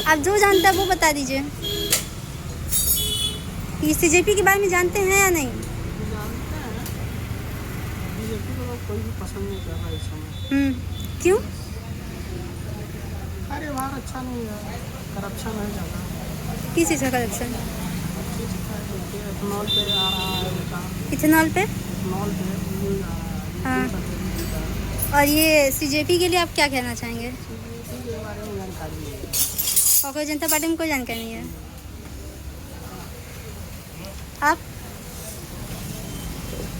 आप जो जानते हैं वो बता दीजिए। ये सीजेपी के बारे में जानते हैं या नहीं? जानते हैं, बीजेपी को लोग कोई भी पसंद नहीं कर रहा इस समय। क्यों? अरे बाहर अच्छा नहीं है, करप्शन है ज़्यादा। किस चीज़ का करप्शन? हर चीज़ का देखिए, इथेनॉल पे आ रहा है उनका, इथेनॉल पे? इथेनॉल पे न्यूज़ आ रहा है, हाँ। मीटिंग करते हैं उनका। और ये सीजेपी के लिए आप क्या कहना चाहेंगे? सीजेपी के बारे में जानकारी नहीं है। कांग्रेस जनता पार्टी में कोई जानकारी नहीं है। आप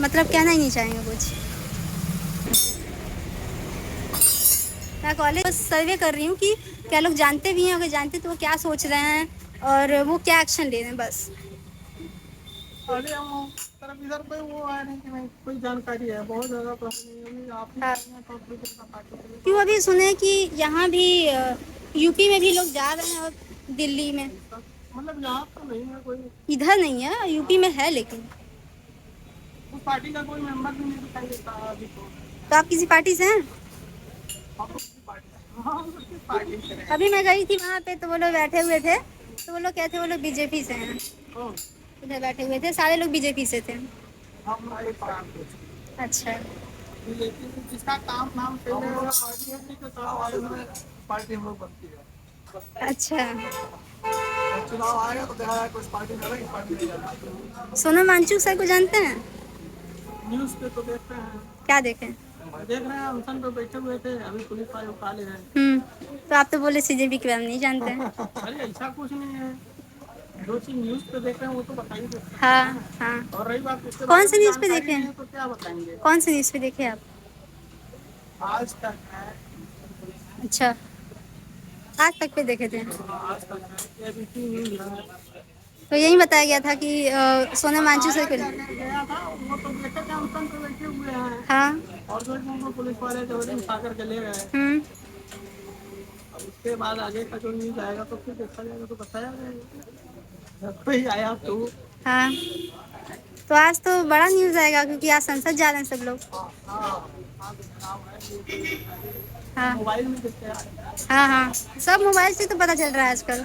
मतलब कहना ही नहीं चाहेंगे कुछ? मैं कॉलेज सर्वे कर रही हूँ कि क्या लोग जानते भी हैं, अगर जानते तो वो क्या सोच रहे हैं और वो क्या एक्शन ले रहे हैं, बस। अरे हम तरफ इधर कोई वो है नहीं कि नहीं कोई जानकारी है, बहुत ज़्यादा तो नहीं है, आप ही हाँ। हैं कांग्रेस जनता पार्टी के लिए क्यों? तो अभी सुने कि यहाँ भी यूपी में भी लोग जा रहे हैं और दिल्ली में। मतलब यहाँ तो नहीं है कोई, इधर नहीं है, यूपी में है, लेकिन उस पार्टी का कोई मेंबर भी नहीं दिखाई देता अभी तो आप किसी पार्टी से हैं? हम लोग किसी पार्टी हाँ, हम लोग किस पार्टी से हैं? अभी मैं गई थी वहाँ पे तो वो लोग बैठे हुए थे, तो वो लोग कहते वो लोग बीजेपी से हैं। कौन? उधर बैठे हुए थे, सारे लोग बीजेपी से थे। हम नहीं पार्टी अच्छा। लेकिन जिसका काम नाम सही है वो पार्टी है, नहीं तो चुनाव आयोग में पार्टी हम लोग बनती है। अच्छा। और चुनाव आएगा तो देखा जाए कुछ पार्टी में रहेगी, पार्टी नहीं जाती। सोनम वांगचुक सर को जानते हैं? न्यूज़ पे तो देखते हैं, क्या देखें? देख रहे हैं, अनशन पे बैठे हुए थे, अभी पुलिस वाले उठा ले गए। तो आप तो बोले सीजेपी के बारे में नहीं जानते हैं। अरे ऐसा कुछ नहीं है, जो चीज न्यूज़ पे देख रहे हैं वो तो बता ही देते हैं। हाँ हाँ। और रही बात इसके कौन बारे से में न्यूज़ पे जानकारी देखे नहीं हैं? है तो क्या बताएंगे। कौन से न्यूज़ पे देखे आप? आज तक है, अच्छा, आज तक पे देखे थे। आज तक है, एबीपी न्यूज़ है। तो यही बताया गया था कि सोनम वांगचुक सर आया को। गया था, वो तो देखे थे, अनशन पे बैठे हुए हैं। हाँ। और जो उनको पुलिस वाले जबरदस्ती उठा करके ले गए। हम्म। अब उसके बाद आगे का जो न्यूज़ आएगा तो फिर देखा जाएगा, तो बताया जाएगा जब कोई आया तो। हाँ, तो आज तो बड़ा न्यूज़ आएगा क्योंकि आज संसद जा रहे हैं सब लोग। हाँ मोबाइल में देखते हैं। हाँ हाँ, सब मोबाइल से तो पता चल रहा है आजकल।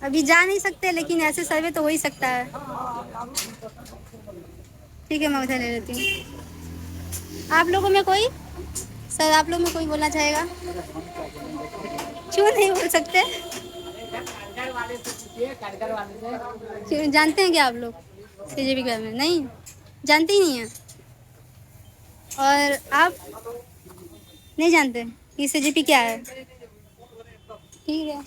अभी जा नहीं सकते लेकिन ऐसे सर्वे तो हो ही सकता है। ठीक है, मैं उधर ले लेती हूँ। आप लोगों में कोई, सर आप लोग में कोई बोलना चाहेगा? क्यों नहीं बोल सकते? क्यों, जानते हैं क्या आप लोग सीजेपी के बारे में? नहीं जानते ही नहीं है। और आप नहीं जानते कि सीजेपी क्या है? ठीक है,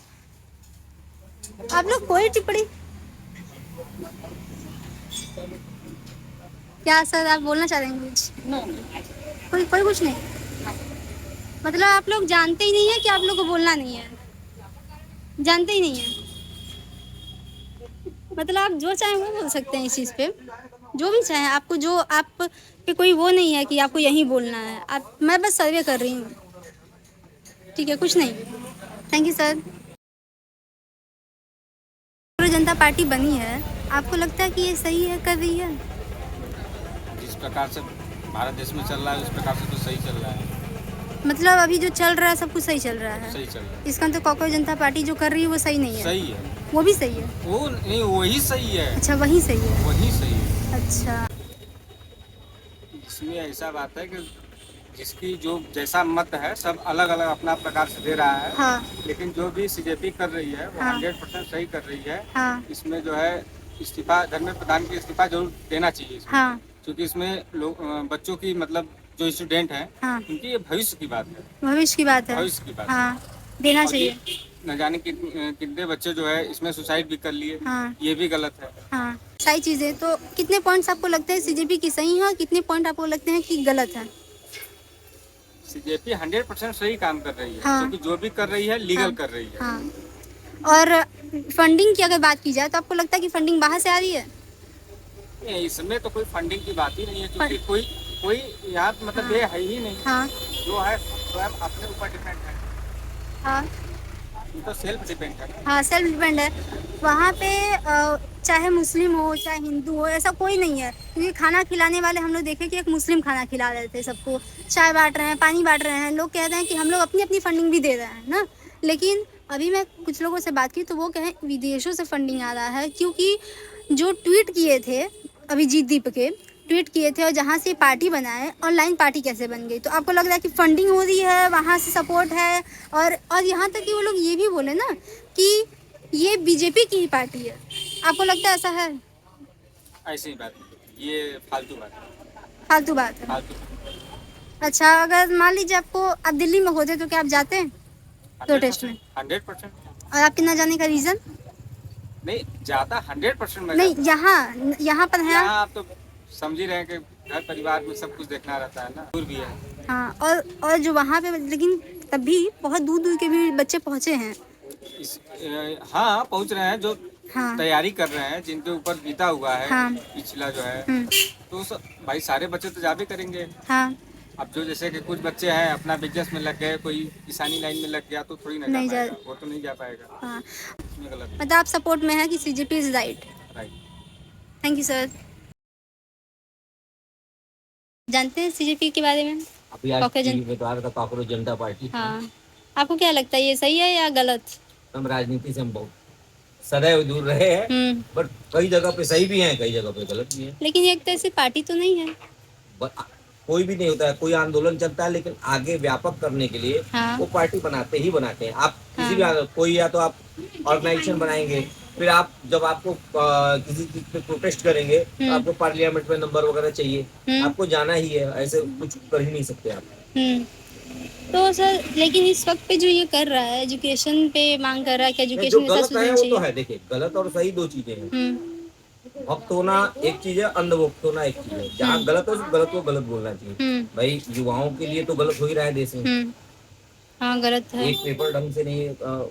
आप लोग कोई टिप्पणी, क्या सर आप बोलना चाह रहे हैं कुछ? कोई कोई कुछ नहीं, मतलब आप लोग जानते ही नहीं है कि आप लोग को बोलना नहीं है, जानते ही नहीं है। मतलब आप जो चाहें वो बोल सकते हैं इस चीज़ पे, जो भी चाहें आपको, जो आप पे कोई वो नहीं है कि आपको यही बोलना है। आप, मैं बस सर्वे कर रही हूँ, ठीक है, कुछ नहीं। Thank you sir. Bharatiya Janata party बनी है, आपको लगता है कि ये सही है, कर रही है? जिस प्रकार से भारत देश में चल रहा है उस प्रकार से तो सही चल रहा है। मतलब अभी जो चल रहा है सब कुछ सही चल रहा है? सही चल रहा है। इसका तो कांग्रेस जनता पार्टी जो कर रही है वो सही नहीं है? सही है, वो भी सही है? वो नहीं, वही सही है। अच्छा, वही सही है। वही सही है। अच्छा। इसमें ऐसा बात है कि जिसकी जो जैसा मत है सब अलग अलग अपना प्रकार से दे रहा है। हाँ लेकिन जो भी सीजेपी कर रही है वो हाँ 100% सही कर रही है। हाँ इसमें जो है इस्तीफा, धर्मेंद्र प्रधान की इस्तीफा जरूर देना चाहिए इसमें। हाँ क्योंकि इसमें लोग, बच्चों की, मतलब जो स्टूडेंट हैं हाँ, उनकी ये भविष्य की बात है। भविष्य की बात है। भविष्य की बात है। हाँ, देना और चाहिए। न जाने कितने बच्चे जो है इसमें सुसाइड भी कर लिए। हाँ ये भी गलत है। हाँ, सही चीज़ है। तो कितने पॉइंट्स आपको लगते हैं सीजेपी की सही है और कितने पॉइंट आपको लगते हैं कि गलत है? सीजेपी 100% सही काम कर रही है। हाँ। क्योंकि जो भी कर रही है लीगल हाँ कर रही है। हाँ। और फंडिंग की अगर बात की जाए तो आपको लगता है कि फंडिंग बाहर से आ रही है? नहीं, इसमें तो कोई फंडिंग की बात ही नहीं है। क्योंकि कोई कोई यहाँ मतलब ये है ही नहीं। हाँ जो है स्वयं अपने ऊपर डिपेंड है। हाँ ये तो सेल्फ डिपेंड है। हाँ, सेल्फ डिपेंड है। वहाँ पे चाहे मुस्लिम हो चाहे हिंदू हो, ऐसा कोई नहीं है। क्योंकि खाना खिलाने वाले हम लोग देखे कि एक मुस्लिम खाना खिला रहे थे सबको, चाय बांट रहे हैं, पानी बांट रहे हैं। लोग कह रहे हैं कि हम लोग अपनी अपनी फंडिंग भी दे रहे हैं ना, लेकिन अभी मैं कुछ लोगों से बात की तो वो कहें विदेशों से फंडिंग आ रहा है, क्योंकि जो ट्वीट किए थे अभिजीत दीप के, ट्वीट किए थे और जहाँ से पार्टी बनाए, ऑनलाइन पार्टी कैसे बन गई? तो आपको लग रहा है कि फंडिंग हो रही है, वहाँ से सपोर्ट है, और यहाँ तक कि वो लोग ये भी बोले ना कि ये बीजेपी की ही पार्टी है। आपको लगता है ऐसा है? ऐसी बात नहीं, ये फालतू बात है, फालतू बात है। फालतू। अच्छा, अगर मान लीजिए आप दिल्ली में होते तो क्या आप जाते हैं प्रोटेस्ट में? 100%। और आपके ना जाने का रीज़न? नहीं जाता, 100% मैं नहीं, जाता। यहाँ पर है। यहाँ आप तो समझ ही रहे हैं कि घर परिवार में सब कुछ देखना रहता है ना, दूर भी है। हाँ, और जो वहाँ पे, लेकिन तब भी बहुत दूर दूर के भी बच्चे पहुँचे हैं। हाँ पहुँच रहे हैं, जो हाँ तैयारी कर रहे हैं, जिनके ऊपर बीता हुआ है हाँ। पिछला जो है, हम्म, तो भाई सारे बच्चे तो जा भी करेंगे। हाँ, अब जो जैसे कि कुछ बच्चे हैं अपना बिजनेस में लग गए, कोई किसानी लाइन में लग गया, तो थोड़ी ना जा नहीं पाएगा, वो तो नहीं जा पाएगा। हाँ। इसमें गलत मतलब आप सपोर्ट में है कि CJP is right? Right. Thank you sir. जानते हैं CJP के बारे में? अभी आज कॉकरोच टीवी में तो आ रहा था कॉकरोच जनता पार्टी। हाँ, आपको क्या लगता है ये सही है या गलत? हम राजनीति से हम बहुत सदैव दूर रहे हैं, बट कई जगह पे सही भी है, कई जगह पे गलत भी है। लेकिन ये एक तरह से पार्टी तो नहीं है। कोई भी नहीं होता है, कोई आंदोलन चलता है लेकिन आगे व्यापक करने के लिए हाँ। वो पार्टी बनाते हैं। आप किसी भी हाँ। कोई या तो आप ऑर्गेनाइजेशन बनाएंगे, फिर आप जब आपको किसी चीज पे प्रोटेस्ट करेंगे तो आपको पार्लियामेंट में नंबर वगैरह चाहिए, आपको जाना ही है, ऐसे कुछ कर ही नहीं सकते आप। तो सर, लेकिन इस वक्त पे जो ये कर रहा है, एजुकेशन पे मांग कर रहा है कि जो एजुकेशन ऐसा गलत है वो चाहिए। तो है, देखिए गलत और सही दो चीजें हैं। भक्त होना एक चीज है, अंधभक्त होना एक चीज है। जहाँ गलत है उस गलत को गलत बोलना चाहिए। भाई युवाओं के लिए तो गलत हो ही रहा है देश में। हाँ, गलत है। एक पेपर ढंग से नहीं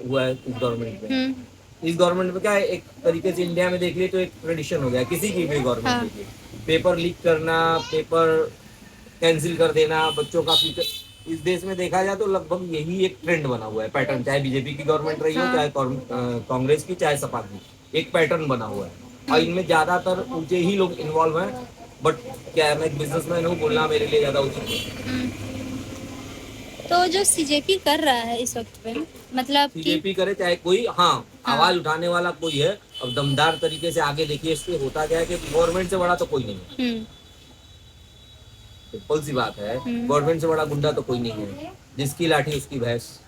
हुआ है इस गवर्नमेंट में। इस गवर्नमेंट में क्या है, एक तरीके से इंडिया में देख लिए तो एक ट्रेडिशन हो गया किसी की भी गवर्नमेंट देख लिए, पेपर लीक करना, पेपर कैंसिल कर देना, बच्चों का फ्यूचर। इस देश में देखा जाए तो लगभग यही एक ट्रेंड बना हुआ है, पैटर्न, चाहे बीजेपी की गवर्नमेंट रही हो, चाहे कांग्रेस की, चाहे सपा की, एक पैटर्न बना हुआ है। और इनमें ज्यादातर ऊंचे ही लोग इन्वॉल्व हैं। बट क्या है, मैं एक बिजनेसमैन हूँ, बोलना मेरे लिए ज्यादा उचित है। तो जो CJP कर रहा है इस वक्त पे, मतलब CJP करे चाहे कोई, हाँ, आवाज उठाने वाला कोई है। अब दमदार तरीके से आगे देखिए, इससे होता क्या है कि गवर्नमेंट से बड़ा तो कोई नहीं है। सिंपल सी बात है, गवर्नमेंट से बड़ा गुंडा तो कोई नहीं है। जिसकी लाठी उसकी भैंस।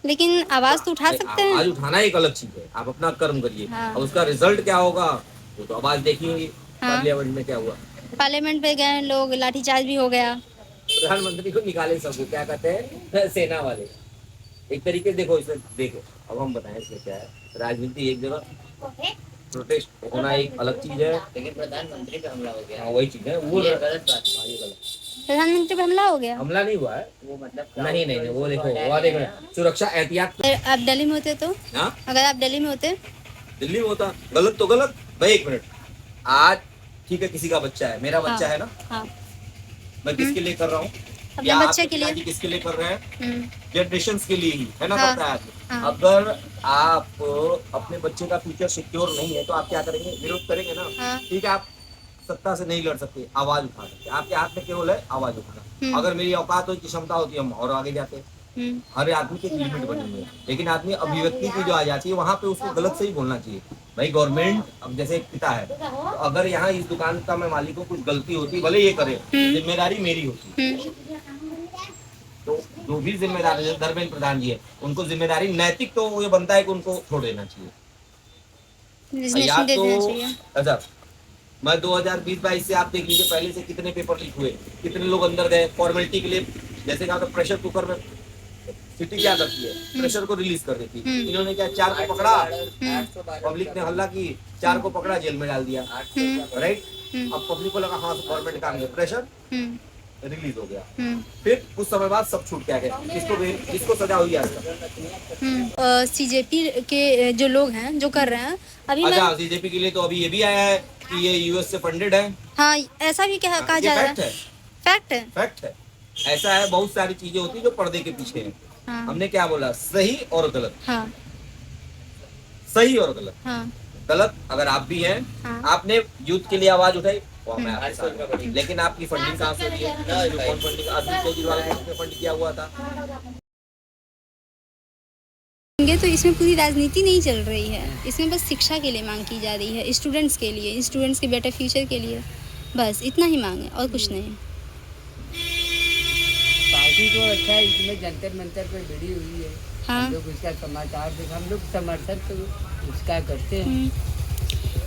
लेकिन आवाज तो उठा सकते हैं। आवाज उठाना एक अलग चीज है, आप अपना कर्म करिए। हाँ। अब उसका रिजल्ट क्या होगा वो तो आवाज देखेंगे। हाँ। पार्लियामेंट में क्या हुआ, पार्लियामेंट पे गए लोग, लाठीचार्ज भी हो गया। प्रधानमंत्री को निकाले सबको, क्या कहते हैं, सेना वाले। एक तरीके से देखो, इसमें देखो, अब हम बताएं इसमें क्या है। राजनीति एक जगह, प्रोटेस्ट होना एक अलग चीज है, लेकिन प्रधानमंत्री पे हमला हो गया, हाँ वही चीज है, वो गलत बात है। ये गलत, प्रधानमंत्री पे हमला हो गया। हमला नहीं हुआ है वो, मतलब नहीं, वो देखो, वो देखो, सुरक्षा एहतियात। अगर आप दिल्ली में होते तो? हाँ, अगर आप दिल्ली में होते? दिल्ली में होता, गलत तो गलत भाई। एक मिनट, आज ठीक है, किसी का बच्चा है, मेरा बच्चा है ना, हाँ। मैं किसके लिए कर रहा हूँ, अपने या बच्चे आपके के लिए। पिताजी किसके लिए कर रहे हैं, जनरेशन के लिए ही है ना, हाँ। पता है आदमी। हाँ। अगर आप अपने बच्चे का फ्यूचर सिक्योर नहीं है तो आप क्या करेंगे, विरोध करेंगे ना। हाँ। ठीक है, आप सत्ता से नहीं लड़ सकते, आवाज उठा सकते, आपके हाथ में केवल है आवाज उठाना। अगर मेरी औकात होती, क्षमता होती, हम और आगे जाते। हर आदमी की लिमिट बनी हुई है, लेकिन आदमी अभिव्यक्ति की जो आ जाती है वहां पे उसको गलत से ही बोलना चाहिए। भाई गवर्नमेंट, अब जैसे एक पिता है, तो अगर यहाँ इस दुकान का मैं मालिक को कुछ गलती होती, भले ये करे, जिम्मेदारी मेरी होती। तो जो भी जिम्मेदार है, धर्मेंद्र प्रधान जी है, उनको जिम्मेदारी नैतिक तो ये बनता है कि उनको छोड़ देना चाहिए। या तो अच्छा, मैं 2020-22 से आप देख लीजिए, पहले से कितने पेपर लीक हुए, कितने लोग अंदर गए फॉर्मेलिटी के लिए। जैसे कहा, तो प्रेशर कुकर में सिटी क्या करती है, प्रेशर को रिलीज कर देती है। इन्होंने क्या, 4 को पकड़ा, पब्लिक ने हल्ला की, 4 को पकड़ा, जेल में डाल दिया, राइट। अब पब्लिक को लगा हाँ गवर्नमेंट काम है, प्रेशर रिलीज हो गया। फिर कुछ समय बाद सब छूट क्या गया, किसको सजा हुई है। CJP के जो लोग हैं, जो कर रहे हैं अभी। अच्छा, CJP के लिए तो अभी ये भी आया है कि ये US से फंडेड है। हाँ, ऐसा भी कहा जा रहा है। फैक्ट है। ऐसा है, बहुत सारी चीजें होती है जो पर्दे के पीछे है। हाँ। हमने क्या बोला, सही और गलत। हाँ। सही और गलत। हाँ। गलत अगर आप भी हैं, हाँ। आपने यूथ के लिए आवाज उठाई, वो मैं आपके साथ, लेकिन आपकी फंडिंग कहाँ से हो रही है, जो कौन फंडिंग, अरविंद केजरीवाल ने फंड किया हुआ था। ये तो इसमें पूरी राजनीति नहीं चल रही है, इसमें बस शिक्षा के लिए मांग की जा रही है, स्टूडेंट्स के लिए, स्टूडेंट्स के बेटर फ्यूचर के लिए, बस इतना ही मांग है और कुछ नहीं। पार्टी तो अच्छा है, इसमें जंतर मंतर पर भिड़ी हुई है। हाँ। हम लोग उसका समाचार देख, हम लोग समर्थन तो उसका करते हैं।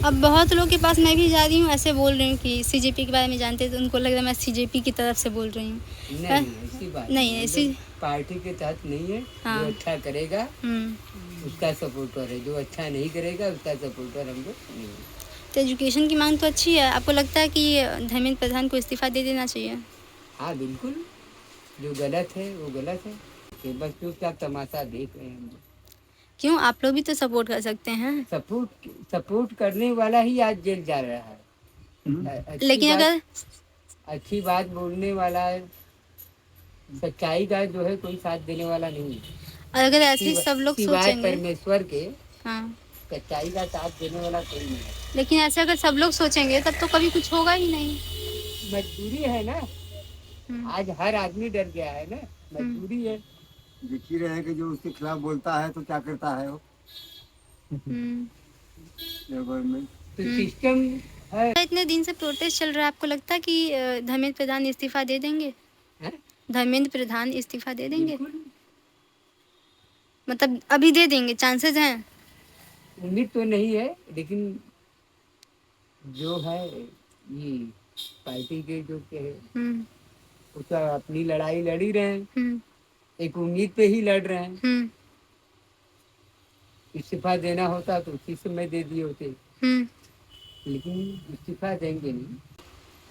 अब बहुत लोग के पास मैं भी जा रही हूँ, ऐसे बोल रही हूँ कि सीजेपी के बारे में जानते हैं, तो उनको लग रहा है मैं सीजेपी की तरफ से बोल रही हूँ। नहीं, ऐसी बात नहीं, हम ऐसी लोग पार्टी के तहत नहीं है। हाँ। जो अच्छा करेगा हम्म। उसका सपोर्टर है, जो अच्छा नहीं करेगा उसका सपोर्टर हम लोग नहीं है। तो एजुकेशन की मांग तो अच्छी है, आपको लगता है कि धर्मेंद्र प्रधान को इस्तीफा दे देना चाहिए? हाँ बिल्कुल, जो गलत है वो गलत है, कि बस चुपचाप तमाशा देख रहे हैं हम लोग। क्यों, आप लोग भी तो सपोर्ट कर सकते हैं। सपोर्ट करने वाला ही आज जेल जा रहा है। लेकिन अगर अच्छी बात बोलने वाला, सच्चाई का जो है कोई साथ देने वाला नहीं है। और अगर ऐसे सब लोग सिवाय सोचेंगे, परमेश्वर के, हाँ, सच्चाई का साथ देने वाला कोई नहीं है। लेकिन ऐसे अगर सब लोग सोचेंगे तब तो कभी कुछ होगा ही नहीं। मजबूरी है ना, आज हर आदमी डर गया है ना, मजबूरी है। दिख ही रहे हैं कि जो उसके खिलाफ बोलता है तो क्या करता है वो गवर्नमेंट। तो सिस्टम है। इतने दिन से प्रोटेस्ट चल रहा है, आपको लगता है कि धर्मेंद्र प्रधान इस्तीफा दे देंगे? हैं? धर्मेंद्र प्रधान इस्तीफा दे देंगे? बिल्कुल। मतलब अभी दे देंगे, चांसेस हैं? उम्मीद तो नहीं है, लेकिन जो है ये पार्टी के जो के हम्म, उसका अपनी लड़ाई लड़ ही रहे हैं, हम्म, एक उम्मीद पे ही लड़ रहे हैं। हम्म, इस्तीफा देना होता तो उसी समय दे दिए होते, हम्म, लेकिन इस्तीफा देंगे नहीं।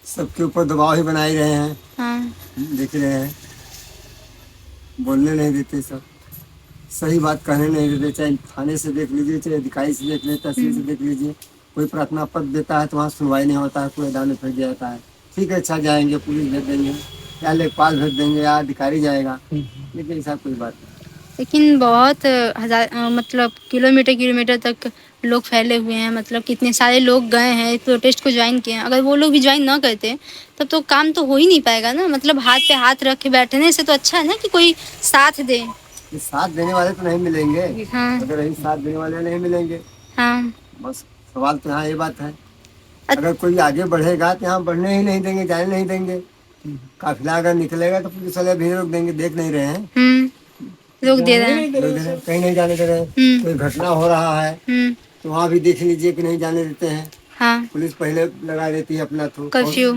सबके ऊपर दबाव ही बना ही रहे हैं, हाँ, देख रहे हैं, बोलने नहीं देते, सब सही बात कहने नहीं देते। चाहे थाने से देख लीजिए, चाहे अधिकारी से देख लीजिए, तहसील से देख लीजिए, कोई प्रार्थना पत्र देता है तो वहाँ सुनवाई नहीं होता है, पूरे दाने फेंक दिया जाता है। ठीक है, अच्छा जाएंगे, पुलिस भेज देंगे या लेखपाल भेज देंगे या अधिकारी जाएगा, लेकिन ऐसा कोई बात नहीं। लेकिन बहुत मतलब किलोमीटर तक लोग फैले हुए हैं, मतलब कितने सारे लोग गए हैं प्रोटेस्ट को ज्वाइन किए हैं। अगर वो लोग भी ज्वाइन ना करते तब तो काम तो हो ही नहीं पाएगा ना। मतलब हाथ पे हाथ रख के बैठने से तो अच्छा है ना कि कोई साथ दे। ये साथ देने वाले तो नहीं मिलेंगे। हाँ, अगर यही साथ देने वाले नहीं मिलेंगे, हाँ, बस सवाल तो यहाँ ये बात है। अगर कोई आगे बढ़ेगा तो यहाँ बढ़ने ही नहीं देंगे, जाने नहीं देंगे। काफिला अगर निकलेगा तो पुलिस वाले भी रोक देंगे, देख नहीं रहे हैं, लोग दे रहे हैं। कहीं नहीं जाने दे रहे हैं। कोई घटना हो रहा है तो वहाँ भी देख लीजिए कि नहीं जाने देते हैं। हाँ, पुलिस पहले लगा देती है अपना कर्फ्यू।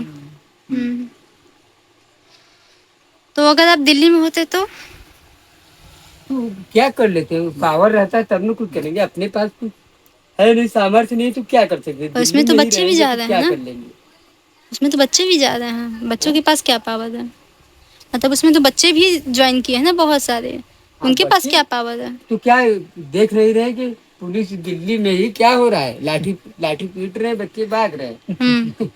तो अगर आप दिल्ली में होते तो क्या कर लेते हैं, पावर रहता है तब न कुछ करेंगे। अपने पास कुछ है नहीं, सामर्थ्य नहीं, तो क्या कर सकते। उसमें तो बच्चे भी ज्यादा क्या है कर ना, लेंगे। उसमें तो बच्चे भी ज्यादा हैं। बच्चों के पास क्या पावर है? मतलब उसमें तो बच्चे भी ज्वाइन किए हैं ना बहुत सारे, उनके पास क्या पावर है? तो क्या देख नहीं रहे कि पुलिस दिल्ली में ही क्या हो रहा है, लाठी पीट रहे हैं, बच्चे भाग रहे हैं।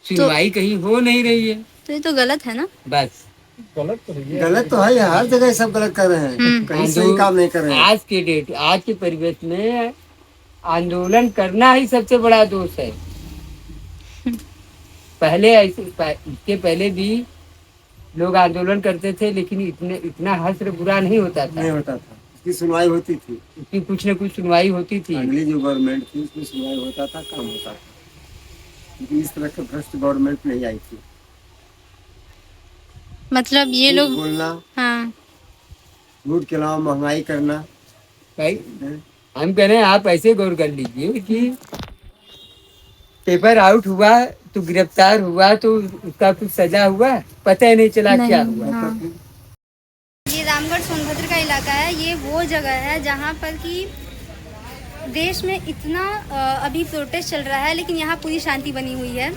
सुनवाई कहीं हो नहीं रही है, तो ये तो गलत है ना। बस गलत तो है, हर जगह सब गलत कर रहे हैं, कहीं सही काम नहीं कर रहे हैं। आज के डेट, आज के परिवेश में आंदोलन करना ही सबसे बड़ा दोष है। पहले ऐसे, इसके पहले भी लोग आंदोलन करते थे, लेकिन इतना हश्र बुरा नहीं होता था। नहीं होता था, इसकी सुनवाई होती थी, उसकी कुछ न कुछ सुनवाई होती थी। अगली जो गवर्नमेंट थी उसमें सुनवाई होता था, काम होता था, लेकिन इस तरह की भ्रष्ट गवर्नमेंट नहीं आई थी। मतलब ये लोग बोलना, हाँ, लूट के अलावा महंगाई करना। भाई हम कह रहे हैं आप ऐसे गौर कर लीजिए कि पेपर आउट हुआ तो गिरफ्तार हुआ तो उसका कुछ सजा हुआ, पता ही नहीं चला क्या हुआ। हाँ। ये रामगढ़ सोनभद्र का इलाका है। ये वो जगह है जहाँ पर कि देश में इतना अभी प्रोटेस्ट चल रहा है, लेकिन यहाँ पूरी शांति बनी हुई है।